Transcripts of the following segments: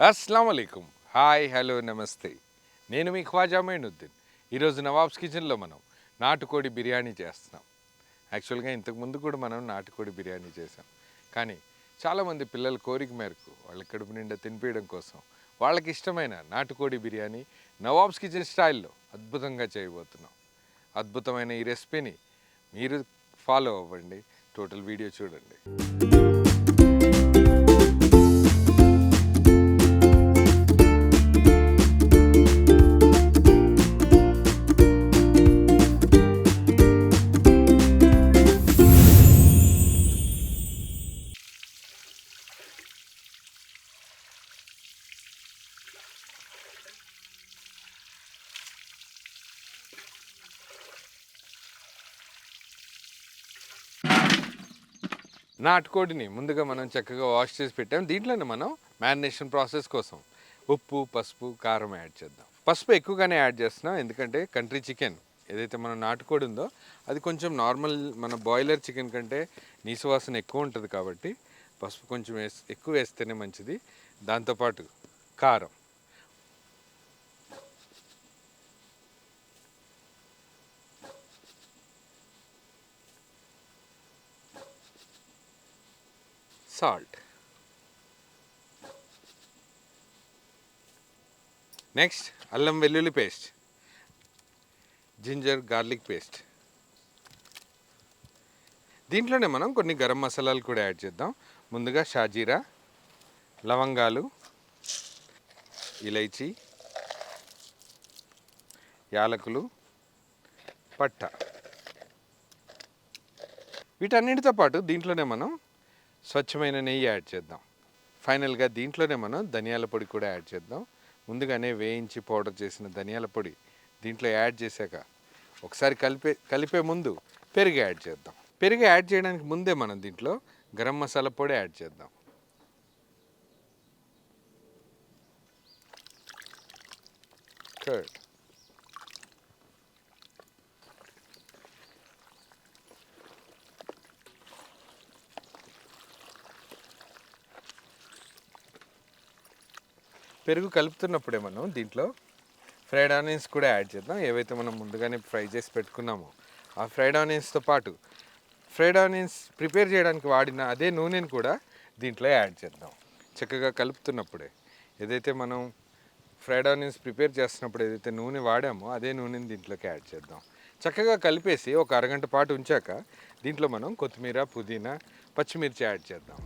అస్సలం అయికం. Hi, hello, నమస్తే. నేను మీ ఖ్వాజా మైనుద్దీన్. ఈరోజు నవాబ్స్ కిచెన్లో మనం నాటుకోడి బిర్యానీ చేస్తున్నాం. యాక్చువల్గా ఇంతకుముందు కూడా మనం నాటుకోడి బిర్యానీ చేసాం. కానీ చాలామంది పిల్లల కోరిక మేరకు వాళ్ళ కడుపు నిండా తినిపించడం కోసం వాళ్ళకి ఇష్టమైన నాటుకోడి బిర్యానీ నవాబ్స్ కిచెన్ స్టైల్లో అద్భుతంగా చేయబోతున్నాం. అద్భుతమైన ఈ రెసిపీని మీరు ఫాలో అవ్వండి. టోటల్ వీడియో చూడండి. నాటుకోడిని ముందుగా మనం చక్కగా వాష్ చేసి పెట్టాం. దీంట్లోనే మనం మ్యారినేషన్ ప్రాసెస్ కోసం ఉప్పు, పసుపు, కారం యాడ్ చేద్దాం. పసుపు ఎక్కువగానే యాడ్ చేస్తున్నాం, ఎందుకంటే కంట్రీ చికెన్ ఏదైతే మన నాటుకోడి ఉందో అది కొంచెం నార్మల్ మన బాయిలర్ చికెన్ కంటే నీసువాసన ఎక్కువ ఉంటుంది. కాబట్టి పసుపు కొంచెం ఎక్కువ వేస్తేనే మంచిది. దాంతోపాటు కారం, సాల్ట్, నెక్స్ట్ అల్లం వెల్లుల్లి పేస్ట్, జింజర్ గార్లిక్ పేస్ట్. దీంట్లోనే మనం కొన్ని గరం మసాలాలు కూడా యాడ్ చేద్దాం. ముందుగా షాజీరా, లవంగాలు, ఇలైచి, యాలకులు, పట్ట. వీటన్నిటితో పాటు దీంట్లోనే మనం స్వచ్ఛమైన నెయ్యి యాడ్ చేద్దాం. ఫైనల్గా దీంట్లోనే మనం ధనియాల పొడి కూడా యాడ్ చేద్దాం. ముందుగానే వేయించి పౌడర్ చేసిన ధనియాల పొడి దీంట్లో యాడ్ చేశాక ఒకసారి కలిపే ముందు పెరుగు యాడ్ చేద్దాం. పెరుగు యాడ్ చేయడానికి ముందే మనం దీంట్లో గరం మసాలా పొడి యాడ్ చేద్దాం. కర్డ్, పెరుగు కలుపుతున్నప్పుడే మనం దీంట్లో ఫ్రైడ్ ఆనియన్స్ కూడా యాడ్ చేద్దాం. ఏవైతే మనం ముందుగానే ఫ్రై చేసి పెట్టుకున్నామో ఆ ఫ్రైడ్ ఆనియన్స్తో పాటు ఫ్రైడ్ ఆనియన్స్ ప్రిపేర్ చేయడానికి వాడిన అదే నూనెని కూడా దీంట్లో యాడ్ చేద్దాం. చక్కగా కలుపుతున్నప్పుడే ఏదైతే మనం ఫ్రైడ్ ఆనియన్స్ ప్రిపేర్ చేస్తున్నప్పుడు ఏదైతే నూనె వాడామో అదే నూనెని దీంట్లోకి యాడ్ చేద్దాం. చక్కగా కలిపేసి ఒక అరగంట పాటు ఉంచాక దీంట్లో మనం కొత్తిమీర, పుదీనా, పచ్చిమిర్చి యాడ్ చేద్దాం.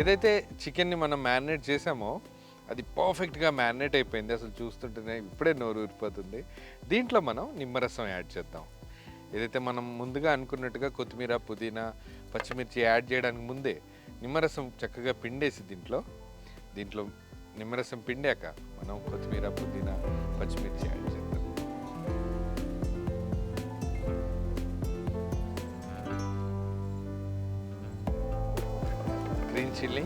ఏదైతే చికెన్ని మనం మ్యారినేట్ చేసామో అది పర్ఫెక్ట్గా మ్యారినేట్ అయిపోయింది. అసలు చూస్తుంటేనే ఇప్పుడే నోరు ఊరిపోతుంది. దీంట్లో మనం నిమ్మరసం యాడ్ చేద్దాం. ఏదైతే మనం ముందుగా అనుకున్నట్టుగా కొత్తిమీర, పుదీనా, పచ్చిమిర్చి యాడ్ చేయడానికి ముందే నిమ్మరసం చక్కగా పిండేసి దీంట్లో నిమ్మరసం పిండాక మనం కొత్తిమీర, పుదీనా, పచ్చిమిర్చి యాడ్ చేద్దాం. Green chilli,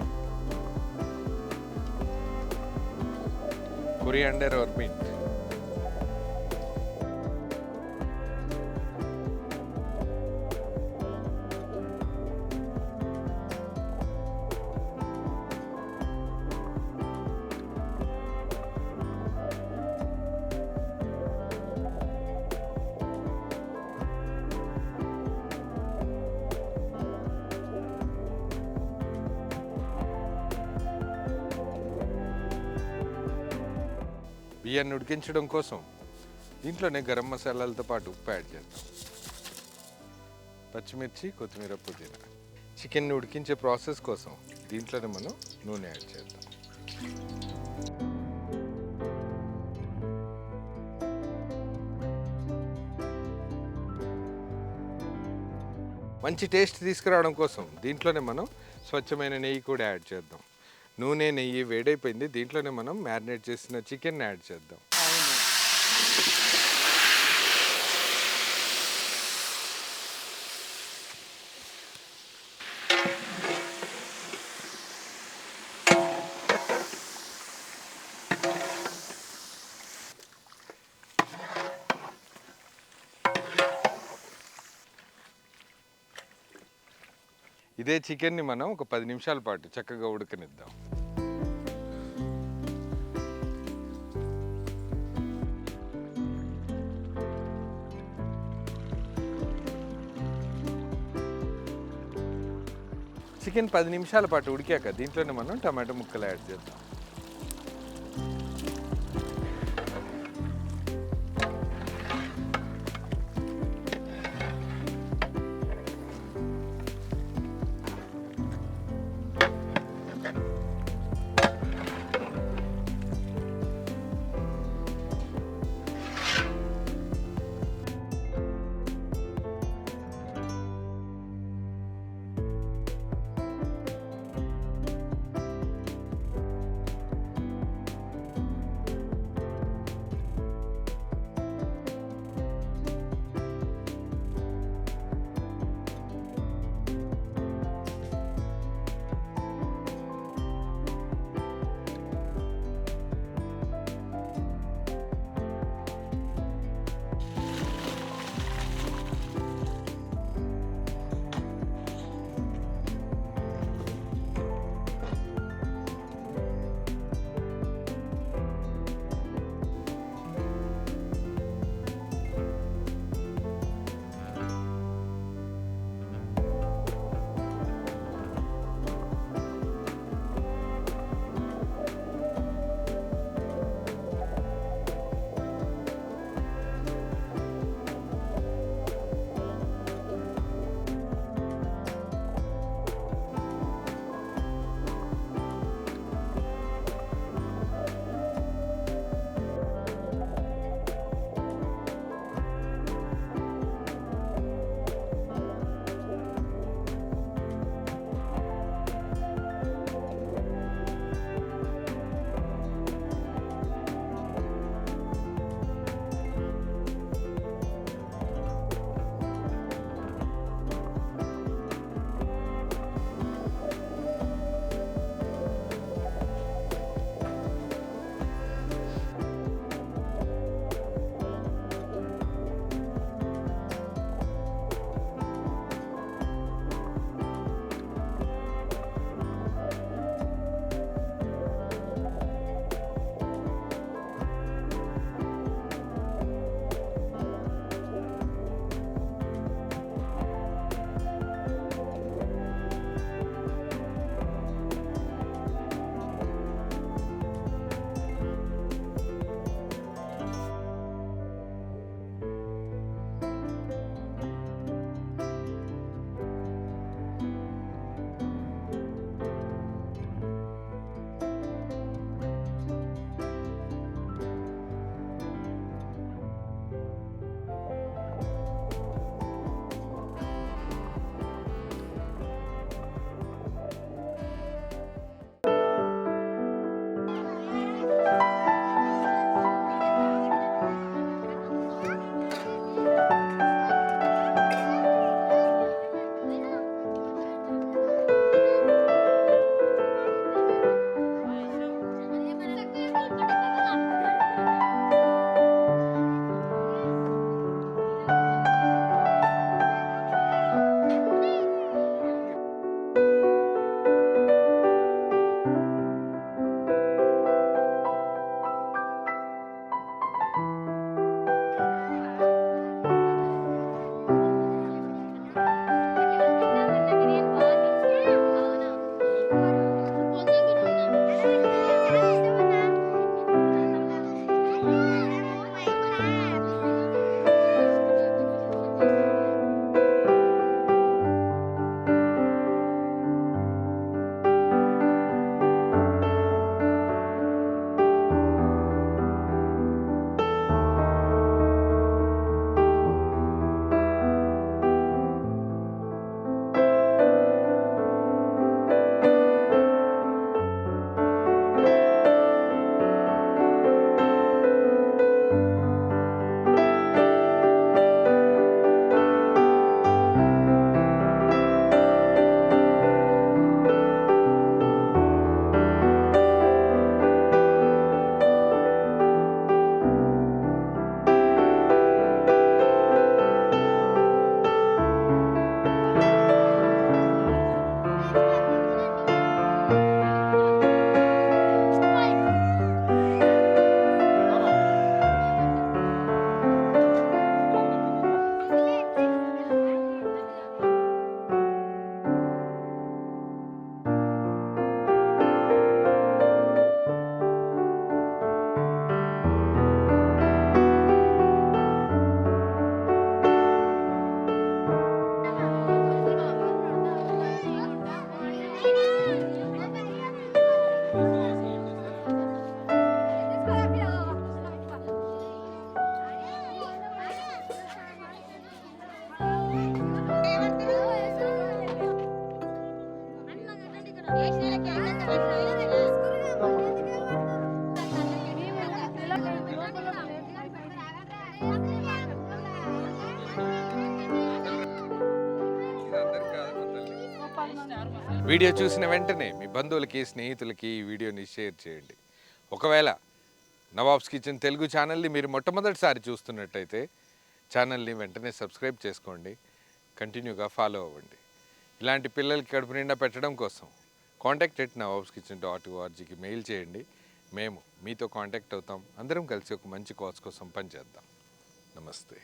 coriander or mint, బియ్యాన్ని ఉడికించడం కోసం దీంట్లోనే గరం మసాలాలతో పాటు ఉప్పు యాడ్ చేద్దాం. పచ్చిమిర్చి, కొత్తిమీర, పుదీనా. చికెన్ని ఉడికించే ప్రాసెస్ కోసం దీంట్లోనే మనం నూనె యాడ్ చేద్దాం. మంచి టేస్ట్ తీసుకురావడం కోసం దీంట్లోనే మనం స్వచ్ఛమైన నెయ్యి కూడా యాడ్ చేద్దాం. నూనె, నెయ్యి వేడైపోయింది. దీంట్లోనే మనం మ్యారినేట్ చేసిన చికెన్ యాడ్ చేద్దాం. ఇదే చికెన్ని మనం ఒక 10 నిమిషాల పాటు చక్కగా ఉడకనిద్దాం. చికెన్ 10 నిమిషాల పాటు ఉడికాక దీంట్లోనే మనం టమాటో ముక్కలు యాడ్ చేద్దాం. వీడియో చూసిన వెంటనే మీ బంధువులకి స్నేహితులకి ఈ వీడియోని షేర్ చేయండి. ఒకవేళ నవాబ్స్ కిచెన్ తెలుగు ఛానల్ని మీరు మొట్టమొదటిసారి చూస్తున్నట్టయితే ఛానల్ని వెంటనే సబ్స్క్రైబ్ చేసుకోండి, కంటిన్యూగా ఫాలో అవ్వండి. ఇలాంటి పిల్లలకి కడుపు నిండా పెట్టడం కోసం contact@nawabskitchen.orgకి మెయిల్ చేయండి. మేము మీతో కాంటాక్ట్ అవుతాం. అందరం కలిసి ఒక మంచి కాజ్ కోసం పనిచేద్దాం. నమస్తే.